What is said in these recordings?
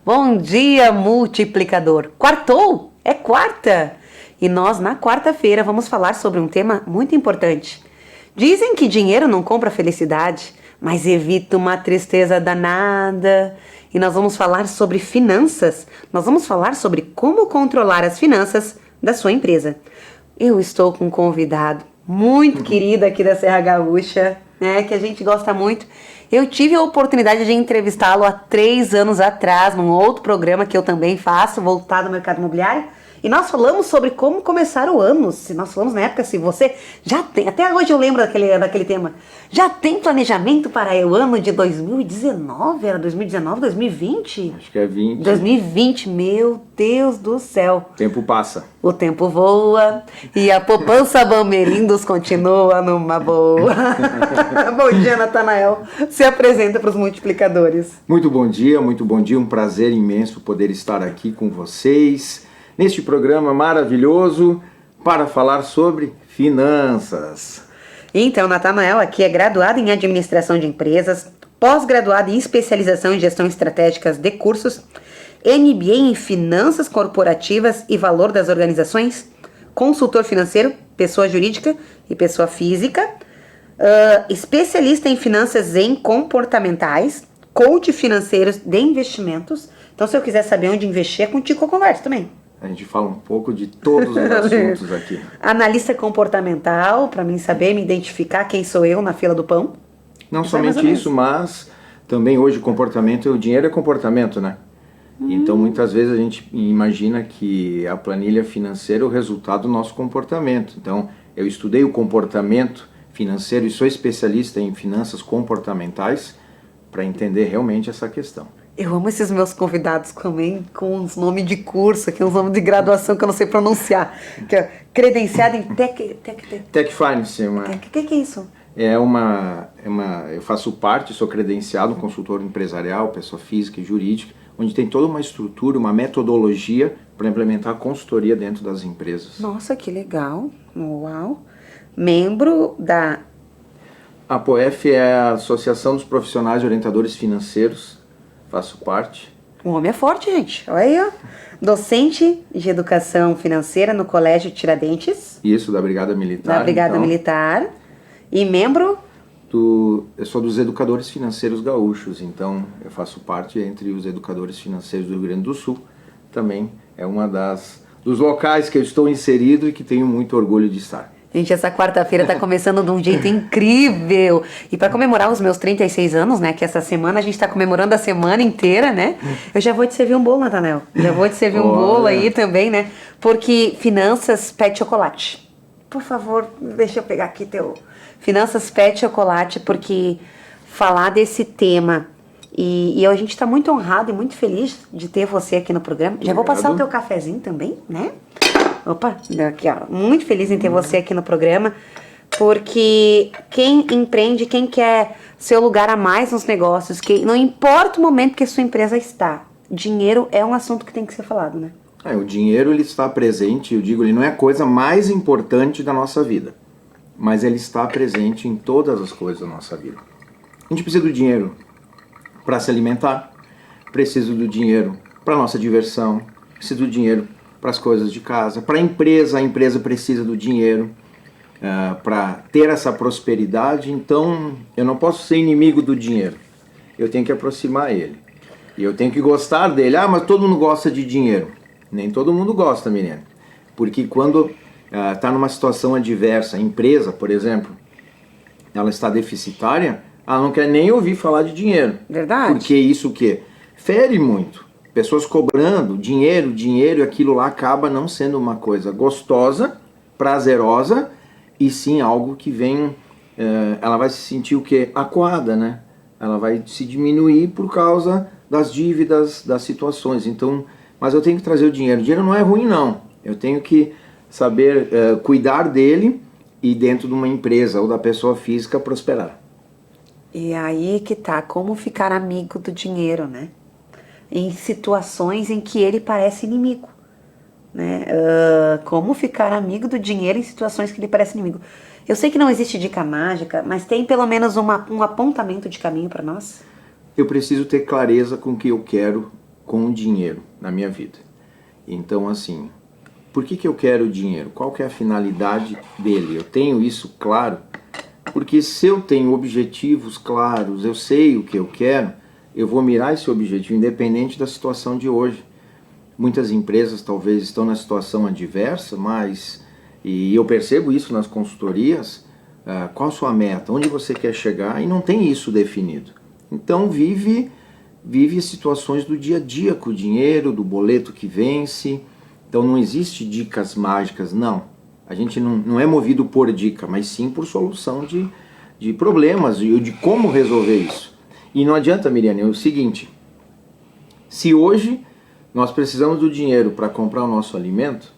Bom dia, multiplicador. Quartou? É quarta! E nós, na quarta-feira, vamos falar sobre um tema muito importante. Dizem que dinheiro não compra felicidade, mas evita uma tristeza danada. E nós vamos falar sobre finanças. Nós vamos falar sobre como controlar as finanças da sua empresa. Eu estou com um convidado muito querido aqui da Serra Gaúcha, né, que a gente gosta muito. Eu tive a oportunidade de entrevistá-lo há 3 anos atrás, num outro programa que eu também faço, voltado ao mercado imobiliário. E nós falamos sobre como começar o ano. Nós falamos na época, se você já tem, até hoje eu lembro daquele tema, já tem planejamento para o ano de 2019? Era 2019, 2020? Acho que é 20. 2020, meu Deus do céu. O tempo passa. O tempo voa e a poupança Bamerindos continua numa boa. Bom dia, Natanael. Se apresenta para os multiplicadores. Muito bom dia. Um prazer imenso poder estar aqui com vocês neste programa maravilhoso para falar sobre finanças. Então, Natanael aqui é graduado em administração de empresas, pós-graduado em especialização em gestão estratégica de cursos, MBA em finanças corporativas e valor das organizações, consultor financeiro, pessoa jurídica e pessoa física, especialista em finanças comportamentais, coach financeiros de investimentos. Então, se eu quiser saber onde investir, é contigo que eu converso também. A gente fala um pouco de todos os assuntos aqui. Analista comportamental, para mim saber me identificar quem sou eu na fila do pão. Não somente isso, mas também hoje o dinheiro é comportamento, né? Então muitas vezes a gente imagina que a planilha financeira é o resultado do nosso comportamento. Então eu estudei o comportamento financeiro e sou especialista em finanças comportamentais para entender realmente essa questão. Eu amo esses meus convidados também com uns nomes de curso, aqui uns nomes de graduação que eu não sei pronunciar. Que é credenciado em Tech Finance. O que é isso? Eu faço parte, sou credenciado, consultor empresarial, pessoa física e jurídica, onde tem toda uma estrutura, uma metodologia para implementar a consultoria dentro das empresas. Nossa, que legal. Uau. Membro da... A APOEF é a Associação dos Profissionais e Orientadores Financeiros. Faço parte. O homem é forte, gente. Olha aí, ó. Docente de Educação Financeira no Colégio Tiradentes. Isso, da Brigada Militar. Da Brigada Militar. E membro? Eu sou dos Educadores Financeiros Gaúchos, então eu faço parte entre os Educadores Financeiros do Rio Grande do Sul. Também é uma dos locais que eu estou inserido e que tenho muito orgulho de estar. Gente, essa quarta-feira tá começando de um jeito incrível. E para comemorar os meus 36 anos, né? Que essa semana a gente tá comemorando a semana inteira, né? Eu já vou te servir um bolo, Natanael. Já vou te servir um bolo aí também, né? Porque finanças, pet chocolate. Por favor, deixa eu pegar aqui teu... Finanças, pet chocolate, porque falar desse tema... E a gente tá muito honrado e muito feliz de ter você aqui no programa. Já vou passar o teu cafezinho também, né? Opa, aqui ó, muito feliz em ter você aqui no programa, porque quem empreende, quem quer seu lugar a mais nos negócios, que não importa o momento que a sua empresa está, dinheiro é um assunto que tem que ser falado, né? O dinheiro ele está presente, eu digo, ele não é a coisa mais importante da nossa vida, mas ele está presente em todas as coisas da nossa vida. A gente precisa do dinheiro para se alimentar, precisa do dinheiro para nossa diversão, precisa do dinheiro para as coisas de casa, para a empresa precisa do dinheiro para ter essa prosperidade. Então eu não posso ser inimigo do dinheiro, eu tenho que aproximar ele, e eu tenho que gostar dele. Mas todo mundo gosta de dinheiro. Nem todo mundo gosta, menino, porque quando está numa situação adversa, a empresa, por exemplo, ela está deficitária, ela não quer nem ouvir falar de dinheiro. Verdade. Porque isso o quê? Fere muito. Pessoas cobrando dinheiro, e aquilo lá acaba não sendo uma coisa gostosa, prazerosa, e sim algo que vem, ela vai se sentir o quê? Acuada, né? Ela vai se diminuir por causa das dívidas, das situações. Então, mas eu tenho que trazer o dinheiro. O dinheiro não é ruim, não. Eu tenho que saber cuidar dele e dentro de uma empresa ou da pessoa física prosperar. E aí que tá, como ficar amigo do dinheiro, né? Em situações em que ele parece inimigo, né? Como ficar amigo do dinheiro em situações que ele parece inimigo. Eu sei que não existe dica mágica, mas tem pelo menos um apontamento de caminho para nós? Eu preciso ter clareza com o que eu quero com o dinheiro na minha vida. Então, assim, por que eu quero o dinheiro? Qual que é a finalidade dele? Eu tenho isso claro? Porque se eu tenho objetivos claros, eu sei o que eu quero, eu vou mirar esse objetivo independente da situação de hoje. Muitas empresas talvez estão na situação adversa, mas, e eu percebo isso nas consultorias, qual a sua meta, onde você quer chegar, e não tem isso definido. Então vive situações do dia a dia com o dinheiro, do boleto que vence. Então não existe dicas mágicas, não. A gente não é movido por dica, mas sim por solução de problemas e de como resolver isso. E não adianta, Miriane, é o seguinte, se hoje nós precisamos do dinheiro para comprar o nosso alimento,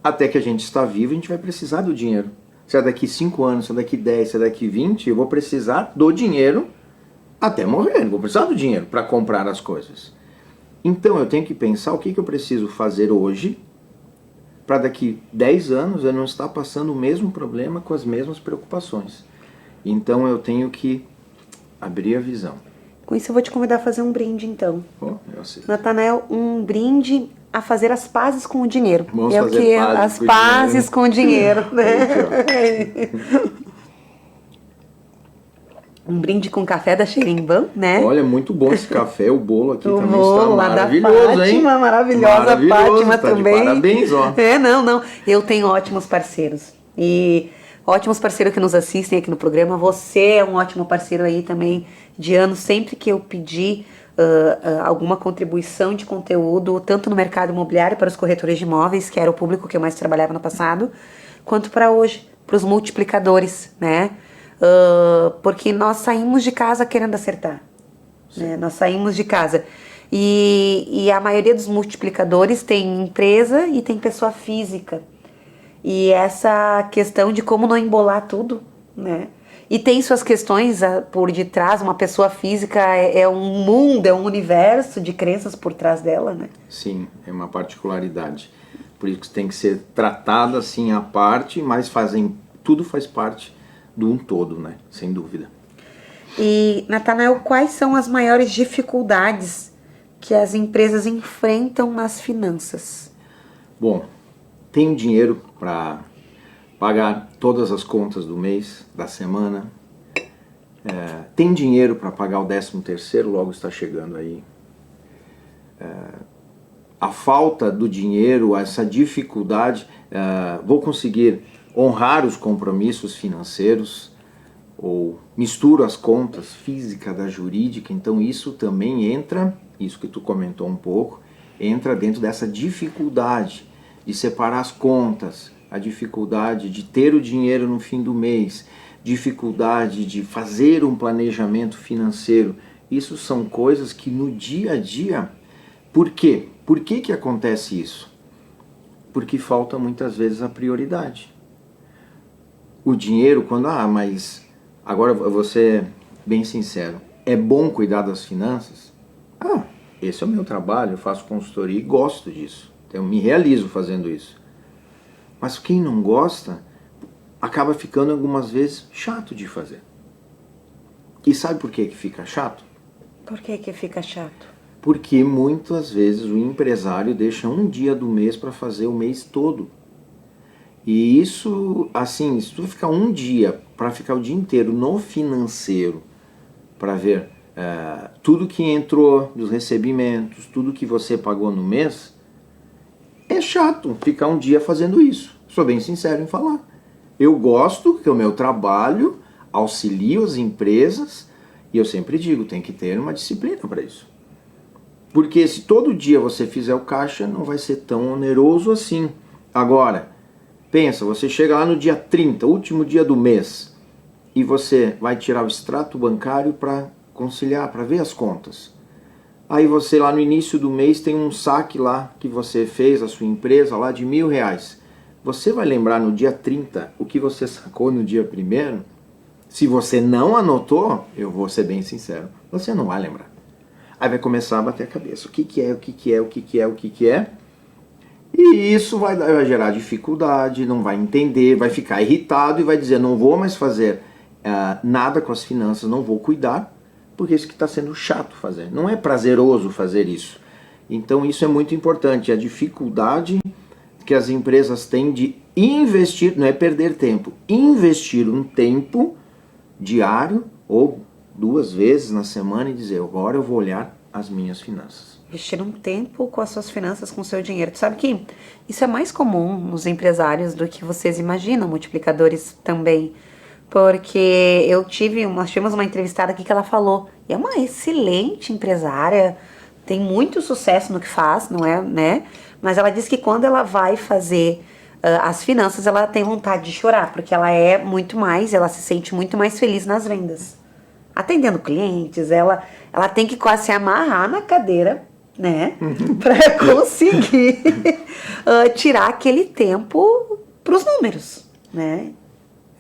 até que a gente está vivo, a gente vai precisar do dinheiro. Se é daqui 5 anos, se é daqui 10, se é daqui 20, eu vou precisar do dinheiro até morrer. Eu vou precisar do dinheiro para comprar as coisas. Então eu tenho que pensar o que eu preciso fazer hoje para daqui 10 anos eu não estar passando o mesmo problema com as mesmas preocupações. Então eu tenho que abrir a visão. Com isso eu vou te convidar a fazer um brinde então. Oh, eu sei. Natanael, um brinde a fazer as pazes com o dinheiro. Vamos é fazer o que pazes as com o pazes dinheiro. com o dinheiro, né? Um brinde com café da Xerimbam, né? Olha, muito bom esse café, o bolo aqui O também bolo está lá da maravilhoso, hein? Fátima, maravilhosa Maravilhoso, Fátima tá de também. parabéns, ó. Não. Eu tenho ótimos parceiros. E ótimos parceiros que nos assistem aqui no programa. Você é um ótimo parceiro aí também de anos. Sempre que eu pedi alguma contribuição de conteúdo, tanto no mercado imobiliário para os corretores de imóveis, que era o público que eu mais trabalhava no passado, quanto para hoje, para os multiplicadores, né? Porque nós saímos de casa querendo acertar, né? Nós saímos de casa e a maioria dos multiplicadores tem empresa e tem pessoa física, e essa questão de como não embolar tudo, né? E tem suas questões por detrás. Uma pessoa física é um mundo, é um universo de crenças por trás dela, né? Sim, é uma particularidade, por isso que tem que ser tratada assim à parte, mas tudo faz parte de um todo, né? Sem dúvida. E, Natanael, quais são as maiores dificuldades que as empresas enfrentam nas finanças? Bom, tem dinheiro para pagar todas as contas do mês, da semana. Tem dinheiro para pagar o 13º, logo está chegando aí. A falta do dinheiro, essa dificuldade, vou conseguir honrar os compromissos financeiros, ou misturo as contas física da jurídica. Então isso também entra, isso que tu comentou um pouco, entra dentro dessa dificuldade de separar as contas, a dificuldade de ter o dinheiro no fim do mês, dificuldade de fazer um planejamento financeiro. Isso são coisas que no dia a dia... Por quê? Por que acontece isso? Porque falta muitas vezes a prioridade. O dinheiro, mas agora eu vou ser bem sincero, é bom cuidar das finanças? Esse é o meu trabalho, eu faço consultoria e gosto disso. Eu me realizo fazendo isso. Mas quem não gosta, acaba ficando algumas vezes chato de fazer. E sabe por que fica chato? Por que fica chato? Porque muitas vezes o empresário deixa um dia do mês para fazer o mês todo. E isso, assim, se tu ficar um dia, para ficar o dia inteiro no financeiro, para ver tudo que entrou dos recebimentos, tudo que você pagou no mês, é chato ficar um dia fazendo isso. Sou bem sincero em falar. Eu gosto que o meu trabalho auxilia as empresas, e eu sempre digo, tem que ter uma disciplina para isso. Porque se todo dia você fizer o caixa, não vai ser tão oneroso assim. Agora, pensa, você chega lá no dia 30, último dia do mês, e você vai tirar o extrato bancário para conciliar, para ver as contas. Aí você lá no início do mês tem um saque lá que você fez, a sua empresa lá de R$1.000. Você vai lembrar no dia 30 o que você sacou no dia 1º? Se você não anotou, eu vou ser bem sincero, você não vai lembrar. Aí vai começar a bater a cabeça. O que é? E isso vai gerar dificuldade, não vai entender, vai ficar irritado e vai dizer, não vou mais fazer nada com as finanças, não vou cuidar, porque isso que está sendo chato fazer. Não é prazeroso fazer isso. Então isso é muito importante, a dificuldade que as empresas têm de investir, não é perder tempo, investir um tempo diário ou 2 vezes na semana e dizer, agora eu vou olhar as minhas finanças. Investir um tempo com as suas finanças, com o seu dinheiro. Tu sabe que isso é mais comum nos empresários do que vocês imaginam, multiplicadores também. Porque nós tivemos uma entrevistada aqui que ela falou, e é uma excelente empresária, tem muito sucesso no que faz, não é, né? Mas ela disse que quando ela vai fazer as finanças, ela tem vontade de chorar, porque ela se sente muito mais feliz nas vendas. Atendendo clientes, ela tem que quase se amarrar na cadeira, né? Para conseguir tirar aquele tempo para os números, né?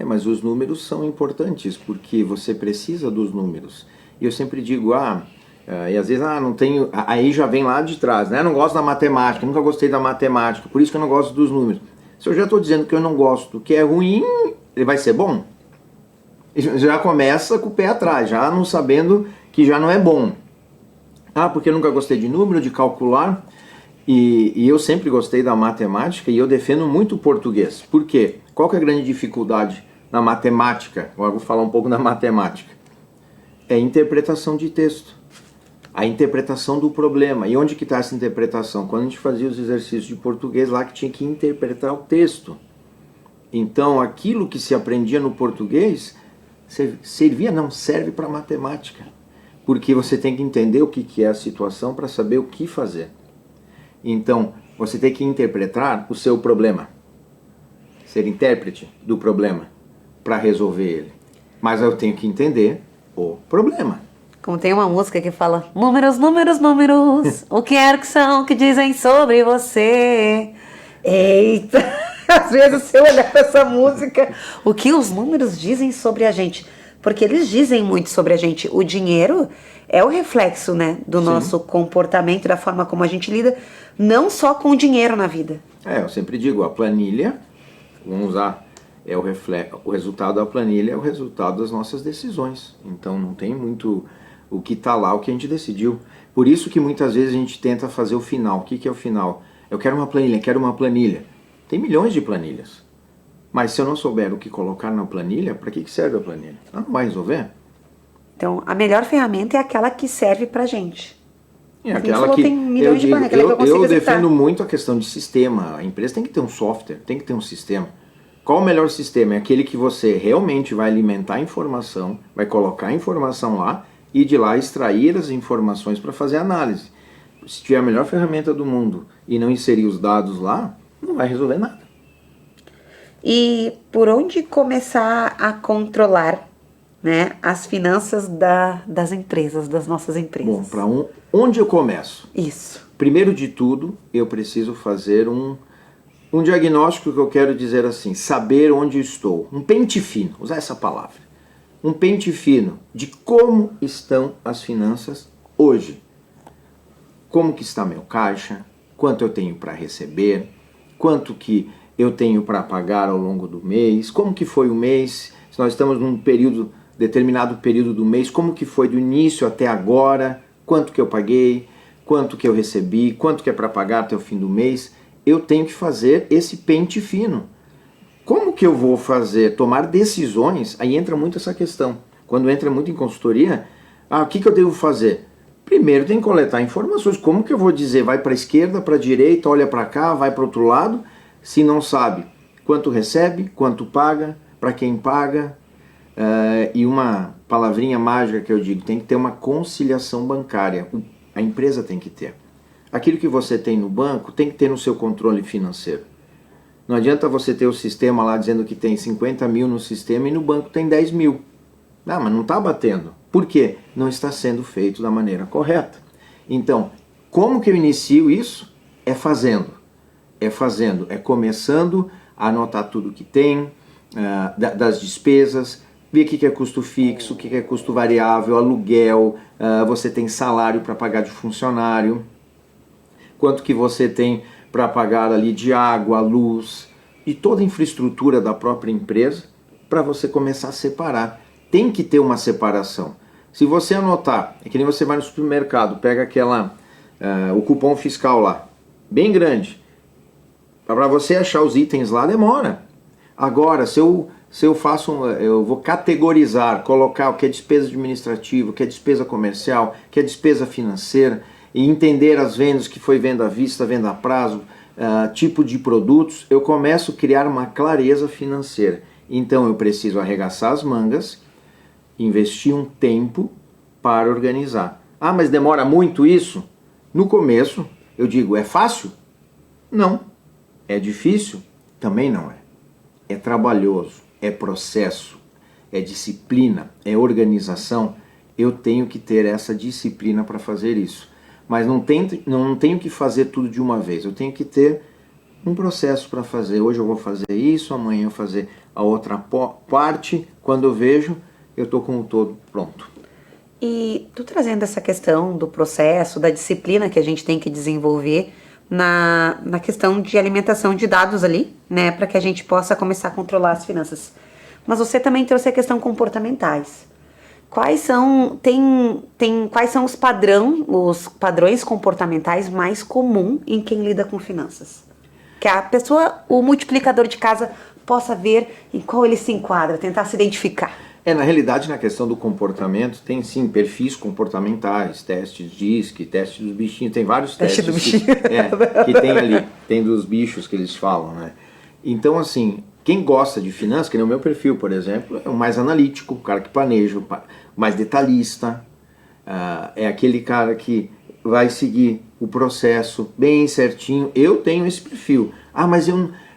Mas os números são importantes, porque você precisa dos números. E eu sempre digo, e às vezes, não tenho, aí já vem lá de trás, né? Não gosto da matemática, nunca gostei da matemática, por isso que eu não gosto dos números. Se eu já estou dizendo que eu não gosto, que é ruim, ele vai ser bom? Já começa com o pé atrás, já não sabendo que já não é bom. Porque eu nunca gostei de número, de calcular, e eu sempre gostei da matemática e eu defendo muito o português. Por quê? Qual que é a grande dificuldade na matemática? Agora vou falar um pouco da matemática. É a interpretação de texto, a interpretação do problema. E onde que está essa interpretação? Quando a gente fazia os exercícios de português lá que tinha que interpretar o texto. Então aquilo que se aprendia no português serve para matemática. Porque você tem que entender o que é a situação para saber o que fazer. Então, você tem que interpretar o seu problema. Ser intérprete do problema para resolver ele. Mas eu tenho que entender o problema. Como tem uma música que fala, números, números, números, o que é que são que dizem sobre você? Eita! Às vezes você olha para essa música, o que os números dizem sobre a gente? Porque eles dizem muito sobre a gente. O dinheiro é o reflexo, né, do nosso comportamento, da forma como a gente lida, não só com o dinheiro na vida. Eu sempre digo, a planilha, vamos usar, o resultado da planilha é o resultado das nossas decisões. Então não tem muito o que está lá, o que a gente decidiu. Por isso que muitas vezes a gente tenta fazer o final. O que é o final? Eu quero uma planilha. Tem milhões de planilhas. Mas se eu não souber o que colocar na planilha, para que serve a planilha? Ela não vai resolver. Então, a melhor ferramenta é aquela que serve pra gente. É aquela que tem milhões de planilhas, eu defendo muito a questão de sistema. A empresa tem que ter um software, tem que ter um sistema. Qual o melhor sistema? É aquele que você realmente vai alimentar a informação, vai colocar a informação lá e de lá extrair as informações para fazer análise. Se tiver a melhor ferramenta do mundo e não inserir os dados lá, não vai resolver nada. E por onde começar a controlar, né, as finanças das empresas, das nossas empresas? Bom, onde eu começo? Isso. Primeiro de tudo, eu preciso fazer um diagnóstico que eu quero dizer assim, saber onde estou. Um pente fino, usar essa palavra. Um pente fino de como estão as finanças hoje. Como que está meu caixa, quanto eu tenho para receber, quanto que eu tenho para pagar ao longo do mês, como que foi o mês, se nós estamos num determinado período do mês, como que foi do início até agora, quanto que eu paguei, quanto que eu recebi, quanto que é para pagar até o fim do mês. Eu tenho que fazer esse pente fino. Como que eu vou tomar decisões? Aí entra muito essa questão. Quando entra muito em consultoria, o que eu devo fazer? Primeiro tem que coletar informações. Como que eu vou dizer, vai para a esquerda, para a direita, olha para cá, vai para o outro lado, se não sabe quanto recebe, quanto paga, para quem paga. E uma palavrinha mágica que eu digo, tem que ter uma conciliação bancária. A empresa tem que ter. Aquilo que você tem no banco tem que ter no seu controle financeiro. Não adianta você ter o sistema lá dizendo que tem 50 mil no sistema e no banco tem 10 mil. Mas não está batendo. Por quê? Não está sendo feito da maneira correta. Então, como que eu inicio isso? É fazendo. É começando a anotar tudo que tem, das despesas, ver o que é custo fixo, o que é custo variável, aluguel, você tem salário para pagar de funcionário, quanto que você tem para pagar ali de água, luz e toda a infraestrutura da própria empresa para você começar a separar. Tem que ter uma separação. Se você anotar, é que nem você vai no supermercado, pega o cupom fiscal lá, bem grande. Para você achar os itens lá demora. Agora, se eu faço, eu vou categorizar, colocar o que é despesa administrativa, o que é despesa comercial, o que é despesa financeira, e entender as vendas, que foi venda à vista, venda a prazo, tipo de produtos, eu começo a criar uma clareza financeira. Então eu preciso arregaçar as mangas, investir um tempo para organizar. Ah, mas demora muito isso? No começo, eu digo, é fácil? Não. É difícil? Também não é. É trabalhoso, é processo, é disciplina, é organização. Eu tenho que ter essa disciplina para fazer isso. Mas não tenho que fazer tudo de uma vez. Eu tenho que ter um processo para fazer. Hoje eu vou fazer isso, amanhã eu vou fazer a outra parte. Quando eu vejo, eu estou com o todo pronto. E tu trazendo essa questão do processo, da disciplina que a gente tem que desenvolver na questão de alimentação de dados ali, né, para que a gente possa começar a controlar as finanças. Mas você também trouxe a questão comportamentais. Quais são os padrões comportamentais mais comuns em quem lida com finanças? Que a pessoa, o multiplicador de casa, possa ver em qual ele se enquadra, tentar se identificar. Na realidade, na questão do comportamento, tem sim perfis comportamentais, testes DISC, teste dos bichinhos, tem vários testes do bichinho. que tem ali, tem dos bichos que eles falam, né? Então, assim, quem gosta de finanças, que no meu perfil, por exemplo, é o mais analítico, o cara que planeja, o mais detalhista, é aquele cara que vai seguir o processo bem certinho. Eu tenho esse perfil.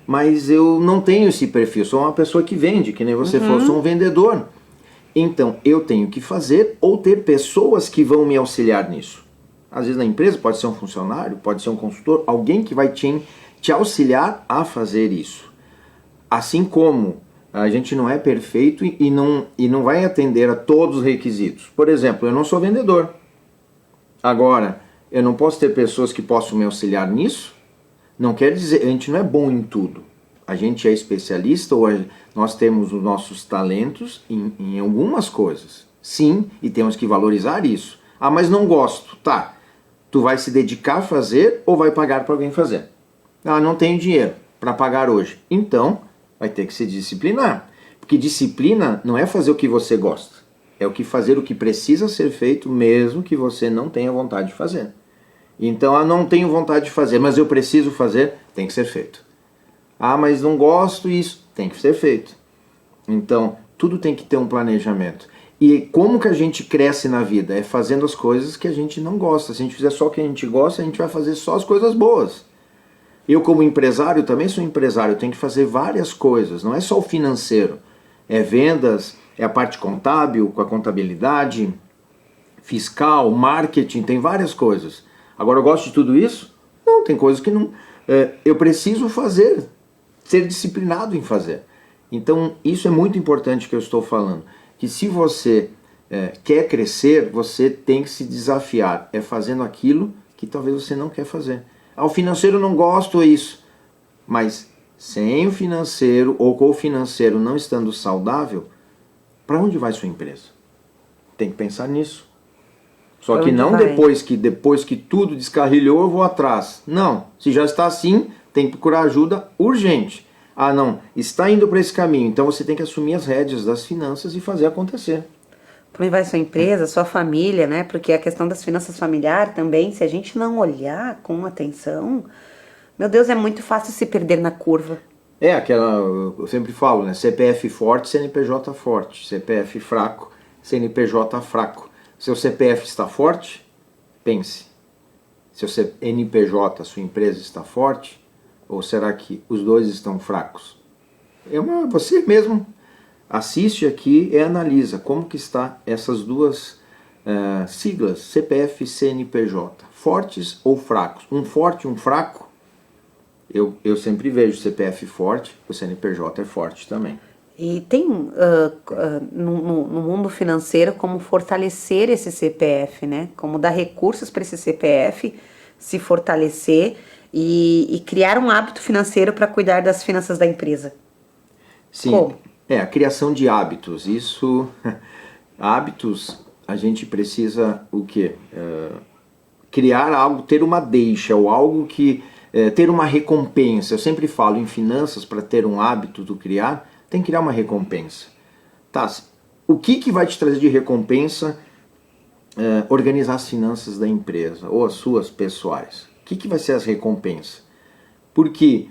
Mas eu não tenho esse perfil, sou uma pessoa que vende, que nem você falou, sou um vendedor. Então, eu tenho que fazer ou ter pessoas que vão me auxiliar nisso. Às vezes na empresa pode ser um funcionário, pode ser um consultor, alguém que vai te auxiliar a fazer isso. Assim como a gente não é perfeito e não vai atender a todos os requisitos. Por exemplo, eu não sou vendedor. Agora, eu não posso ter pessoas que possam me auxiliar nisso? Não quer dizer, a gente não é bom em tudo. A gente é especialista ou nós temos os nossos talentos em algumas coisas. Sim, e temos que valorizar isso. Ah, mas não gosto. Tá, tu vai se dedicar a fazer ou vai pagar para alguém fazer? Ah, não tenho dinheiro para pagar hoje. Então, vai ter que se disciplinar. Porque disciplina não é fazer o que você gosta. É fazer o que precisa ser feito mesmo que você não tenha vontade de fazer. Então, não tenho vontade de fazer, mas eu preciso fazer, tem que ser feito. Ah, mas não gosto disso, tem que ser feito. Então, tudo tem que ter um planejamento. E como que a gente cresce na vida? É fazendo as coisas que a gente não gosta. Se a gente fizer só o que a gente gosta, a gente vai fazer só as coisas boas. Eu, como empresário, também sou empresário, eu tenho que fazer várias coisas, não é só o financeiro. É vendas, é a parte contábil, com a contabilidade, fiscal, marketing, tem várias coisas. Agora, eu gosto de tudo isso? Não, tem coisas que não. Eu preciso fazer, ser disciplinado em fazer. Então, isso é muito importante que eu estou falando. Que se você quer crescer, você tem que se desafiar. É fazendo aquilo que talvez você não quer fazer. Ah, o financeiro não gosto disso. Mas sem o financeiro ou com o financeiro não estando saudável, para onde vai sua empresa? Tem que pensar nisso. Só que não depois que tudo descarrilhou, eu vou atrás. Não, se já está assim, tem que procurar ajuda urgente. Ah, não, está indo para esse caminho, então você tem que assumir as rédeas das finanças e fazer acontecer. Para onde vai sua empresa, sua família, né? Porque a questão das finanças familiares também, se a gente não olhar com atenção, meu Deus, é muito fácil se perder na curva. Eu sempre falo, né? CPF forte, CNPJ forte. CPF fraco, CNPJ fraco. Seu CPF está forte? Pense. Seu CNPJ, sua empresa está forte? Ou será que os dois estão fracos? Você mesmo assiste aqui e analisa como que está essas duas siglas, CPF e CNPJ. Fortes ou fracos? Um forte e um fraco? Eu sempre vejo CPF forte, o CNPJ é forte também. E tem no mundo financeiro como fortalecer esse CPF, né? Como dar recursos para esse CPF se fortalecer e criar um hábito financeiro para cuidar das finanças da empresa. Sim, como? A criação de hábitos. Hábitos, a gente precisa o quê? criar algo, ter uma deixa, ou algo que ter uma recompensa. Eu sempre falo em finanças, para ter um hábito do criar, tem que criar uma recompensa. Tá, o que vai te trazer de recompensa organizar as finanças da empresa ou as suas pessoais? O que vai ser as recompensas? Porque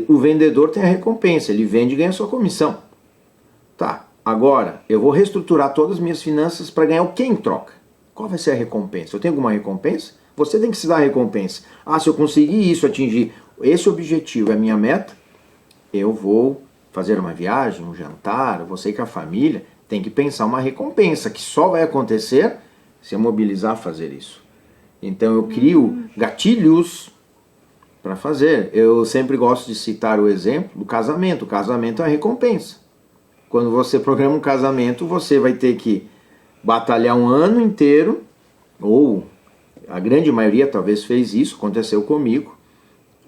o vendedor tem a recompensa, ele vende e ganha a sua comissão. Tá, agora eu vou reestruturar todas as minhas finanças para ganhar o que em troca? Qual vai ser a recompensa? Eu tenho alguma recompensa? Você tem que se dar a recompensa. Ah, se eu conseguir isso, atingir esse objetivo, é a minha meta, eu vou fazer uma viagem, um jantar, você com a família, tem que pensar uma recompensa que só vai acontecer se eu mobilizar a fazer isso. Então eu crio gatilhos para fazer. Eu sempre gosto de citar o exemplo do casamento. O casamento é a recompensa. Quando você programa um casamento, você vai ter que batalhar um ano inteiro, ou a grande maioria talvez fez isso, aconteceu comigo.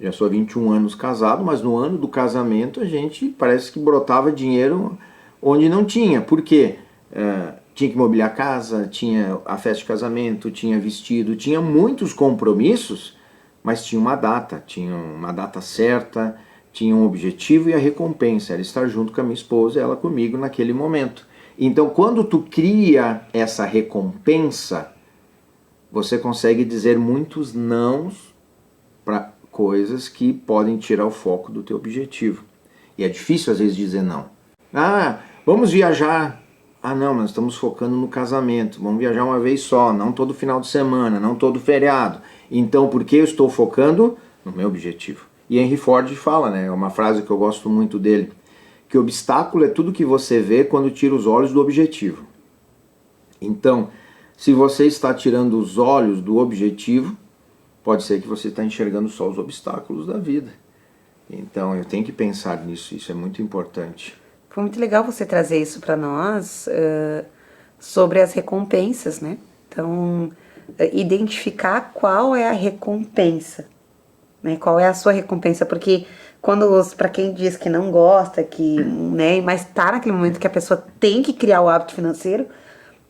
Já sou há 21 anos casado, mas no ano do casamento a gente parece que brotava dinheiro onde não tinha. Por quê? Tinha que mobiliar a casa, tinha a festa de casamento, tinha vestido, tinha muitos compromissos, mas tinha uma data certa, tinha um objetivo e a recompensa era estar junto com a minha esposa e ela comigo naquele momento. Então, quando tu cria essa recompensa, você consegue dizer muitos nãos para coisas que podem tirar o foco do teu objetivo. E é difícil às vezes dizer não. Ah, vamos viajar. Ah não, nós estamos focando no casamento. Vamos viajar uma vez só, não todo final de semana, não todo feriado. Então por que eu estou focando no meu objetivo? E Henry Ford fala, né? É uma frase que eu gosto muito dele, que obstáculo é tudo que você vê quando tira os olhos do objetivo. Então, se você está tirando os olhos do objetivo, pode ser que você está enxergando só os obstáculos da vida. Então eu tenho que pensar nisso, isso é muito importante. Foi muito legal você trazer isso para nós, sobre as recompensas, né? Então, identificar qual é a recompensa, né? Qual é a sua recompensa, porque para quem diz que não gosta, né, mas tá naquele momento que a pessoa tem que criar o hábito financeiro,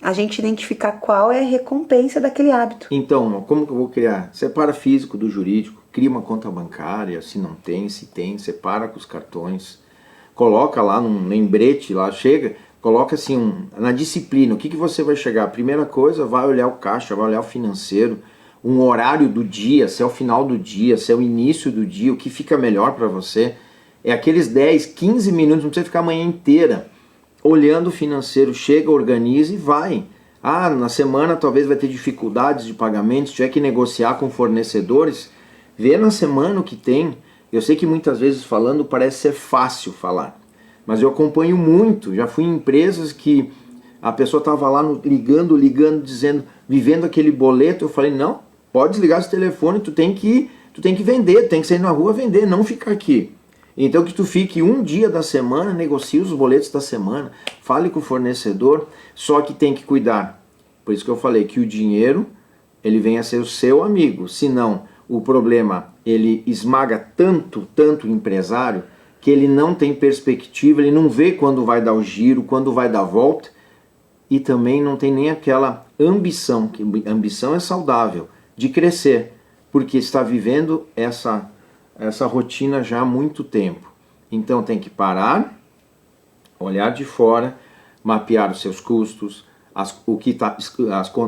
a gente identificar qual é a recompensa daquele hábito. Então, como que eu vou criar? Separa físico do jurídico, cria uma conta bancária, se não tem, se tem, separa com os cartões, coloca lá num lembrete, lá chega, coloca assim, na disciplina, o que você vai chegar? Primeira coisa, vai olhar o caixa, vai olhar o financeiro, um horário do dia, se é o final do dia, se é o início do dia, o que fica melhor para você. É aqueles 10, 15 minutos, não precisa ficar a manhã inteira olhando o financeiro, chega, organiza e vai. Ah, na semana talvez vai ter dificuldades de pagamento, se tiver que negociar com fornecedores, vê na semana o que tem. Eu sei que muitas vezes falando parece ser fácil falar, mas eu acompanho muito, já fui em empresas que a pessoa estava lá ligando, dizendo, vivendo aquele boleto, eu falei, não, pode desligar esse telefone, tu tem que vender, tem que sair na rua vender, não ficar aqui. Então que tu fique um dia da semana, negocie os boletos da semana, fale com o fornecedor, só que tem que cuidar. Por isso que eu falei que o dinheiro, ele vem a ser o seu amigo, senão o problema, ele esmaga tanto o empresário, que ele não tem perspectiva, ele não vê quando vai dar o giro, quando vai dar a volta, e também não tem nem aquela ambição, que ambição é saudável, de crescer, porque está vivendo essa rotina já há muito tempo. Então tem que parar, olhar de fora, mapear os seus custos, as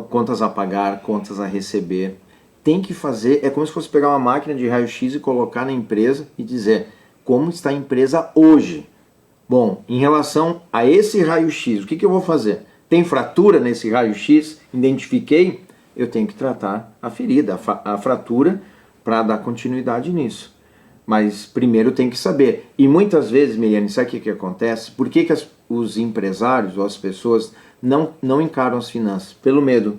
contas a pagar, contas a receber. Tem que fazer, é como se fosse pegar uma máquina de raio-x e colocar na empresa e dizer como está a empresa hoje. Bom, em relação a esse raio-x, o que eu vou fazer? Tem fratura nesse raio-x? Identifiquei? Eu tenho que tratar a ferida, a fratura, para dar continuidade nisso. Mas primeiro tem que saber. E muitas vezes, Miriane, sabe o que acontece? Por que os empresários ou as pessoas não encaram as finanças? Pelo medo.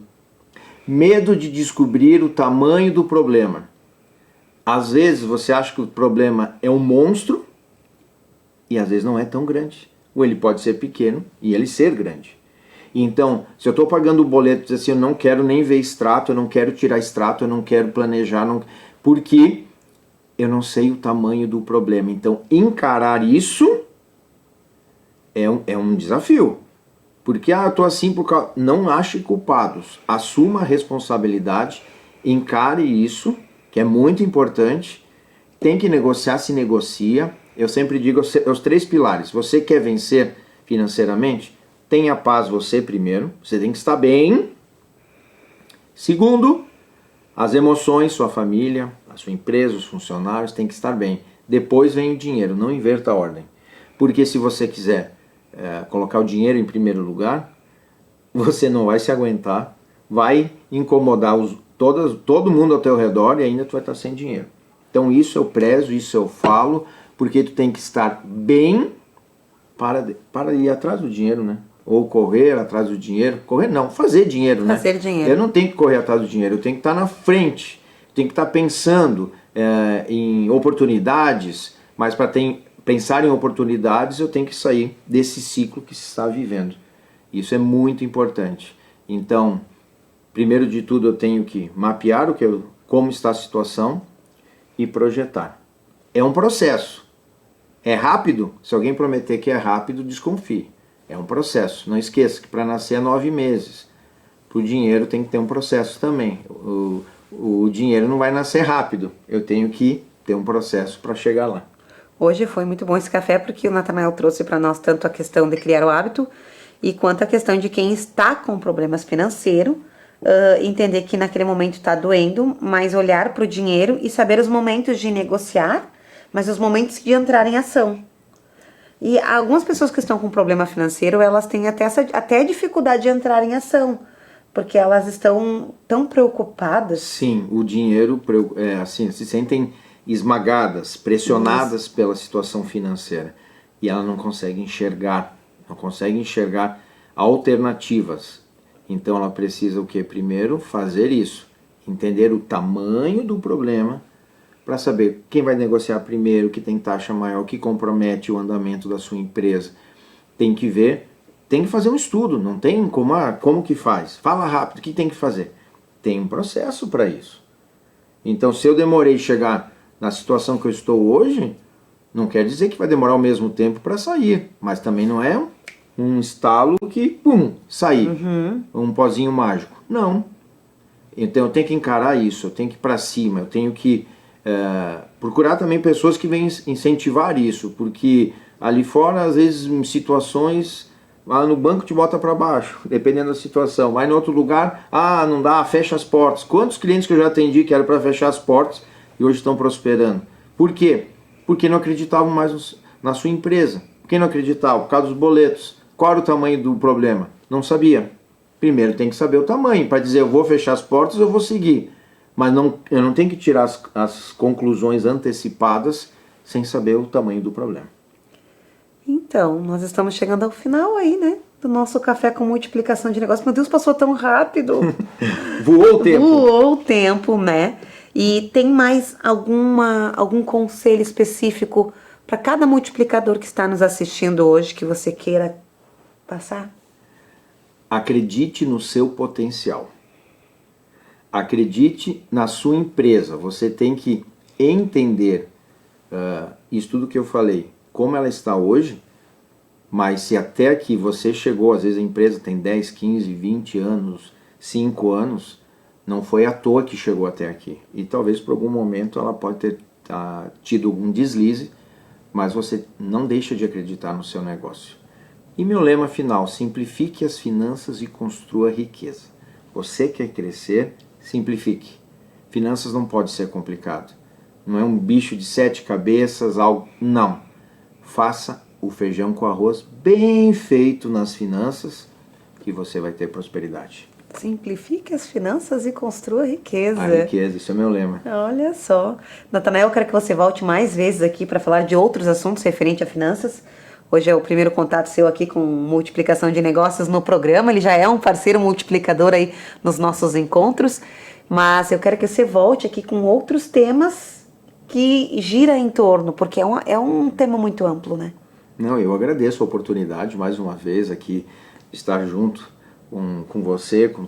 Medo de descobrir o tamanho do problema. Às vezes você acha que o problema é um monstro e às vezes não é tão grande. Ou ele pode ser pequeno e ele ser grande. Então, se eu estou pagando o boleto e diz assim, eu não quero nem ver extrato, eu não quero tirar extrato, eu não quero planejar, porque eu não sei o tamanho do problema. Então, encarar isso é um desafio. Porque, eu estou assim por causa... Não ache culpados. Assuma a responsabilidade encare isso, que é muito importante. Tem que negociar, se negocia. Eu sempre digo os 3 pilares. Você quer vencer financeiramente? Tenha paz você primeiro. Você tem que estar bem. Segundo, as emoções, sua família, a sua empresa, os funcionários têm que estar bem. Depois vem o dinheiro, não inverta a ordem. Porque se você quiser colocar o dinheiro em primeiro lugar, você não vai se aguentar, vai incomodar todo mundo ao teu redor e ainda tu vai estar sem dinheiro. Então isso eu prezo, isso eu falo, porque tu tem que estar bem para ir atrás do dinheiro, né? Ou correr atrás do dinheiro. Correr não, fazer dinheiro, né? Fazer dinheiro. Eu não tenho que correr atrás do dinheiro, eu tenho que estar na frente, tenho que estar pensando em oportunidades, mas para pensar em oportunidades eu tenho que sair desse ciclo que se está vivendo. Isso é muito importante. Então, primeiro de tudo eu tenho que mapear como está a situação e projetar. É um processo. É rápido? Se alguém prometer que é rápido, desconfie. É um processo. Não esqueça que para nascer é 9 meses. Para o dinheiro tem que ter um processo também. O dinheiro não vai nascer rápido. Eu tenho que ter um processo para chegar lá. Hoje foi muito bom esse café porque o Natanael trouxe para nós tanto a questão de criar o hábito e quanto a questão de quem está com problemas financeiros, entender que naquele momento está doendo, mas olhar para o dinheiro e saber os momentos de negociar, mas os momentos de entrar em ação. E algumas pessoas que estão com problema financeiro, elas têm até dificuldade de entrar em ação, porque elas estão tão preocupadas. Sim, o dinheiro, assim, se sentem esmagadas, pressionadas pela situação financeira e ela não consegue enxergar alternativas. Então ela precisa o quê? Primeiro fazer isso, entender o tamanho do problema para saber quem vai negociar primeiro, que tem taxa maior, que compromete o andamento da sua empresa. Tem que ver, tem que fazer um estudo, não tem como que faz? Fala rápido, o que tem que fazer? Tem um processo para isso. Então se eu demorei a chegar na situação que eu estou hoje, não quer dizer que vai demorar o mesmo tempo para sair, mas também não é um estalo que, pum, sair, um pozinho mágico. Não. Então eu tenho que encarar isso, eu tenho que ir para cima, eu tenho que procurar também pessoas que venham incentivar isso, porque ali fora, às vezes, em situações, lá no banco te bota para baixo, dependendo da situação. Vai em outro lugar, não dá, fecha as portas. Quantos clientes que eu já atendi que era para fechar as portas e hoje estão prosperando? Por quê? Porque não acreditavam mais na sua empresa. Por que não acreditavam? Por causa dos boletos. Qual era o tamanho do problema? Não sabia. Primeiro tem que saber o tamanho, para dizer eu vou fechar as portas, eu vou seguir. Mas eu não tenho que tirar as conclusões antecipadas sem saber o tamanho do problema. Então, nós estamos chegando ao final aí, né? Do nosso café com multiplicação de negócios. Meu Deus, passou tão rápido. Voou o tempo. Voou o tempo, né? E tem mais algum conselho específico para cada multiplicador que está nos assistindo hoje que você queira passar? Acredite no seu potencial. Acredite na sua empresa. Você tem que entender isso tudo que eu falei, como ela está hoje, mas se até aqui você chegou, às vezes a empresa tem 10, 15, 20 anos, 5 anos, não foi à toa que chegou até aqui. E talvez por algum momento ela pode ter tido algum deslize, mas você não deixa de acreditar no seu negócio. E meu lema final, simplifique as finanças e construa riqueza. Você quer crescer? Simplifique. Finanças não pode ser complicado. Não é um bicho de 7 cabeças, algo. Não. Faça o feijão com arroz bem feito nas finanças que você vai ter prosperidade. Simplifique as finanças e construa riqueza. A riqueza, isso é meu lema. Olha só. Natanael, eu quero que você volte mais vezes aqui para falar de outros assuntos referentes a finanças. Hoje é o primeiro contato seu aqui com multiplicação de negócios no programa. Ele já é um parceiro multiplicador aí nos nossos encontros. Mas eu quero que você volte aqui com outros temas que gira em torno, porque é um tema muito amplo, né? Não, eu agradeço a oportunidade, mais uma vez, aqui, estar junto com você, com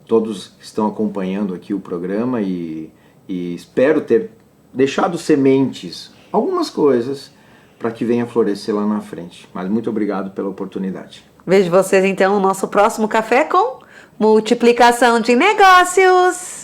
todos que estão acompanhando aqui o programa e espero ter deixado sementes, algumas coisas, para que venha florescer lá na frente. Mas muito obrigado pela oportunidade. Vejo vocês então no nosso próximo Café com Multiplicação de negócios.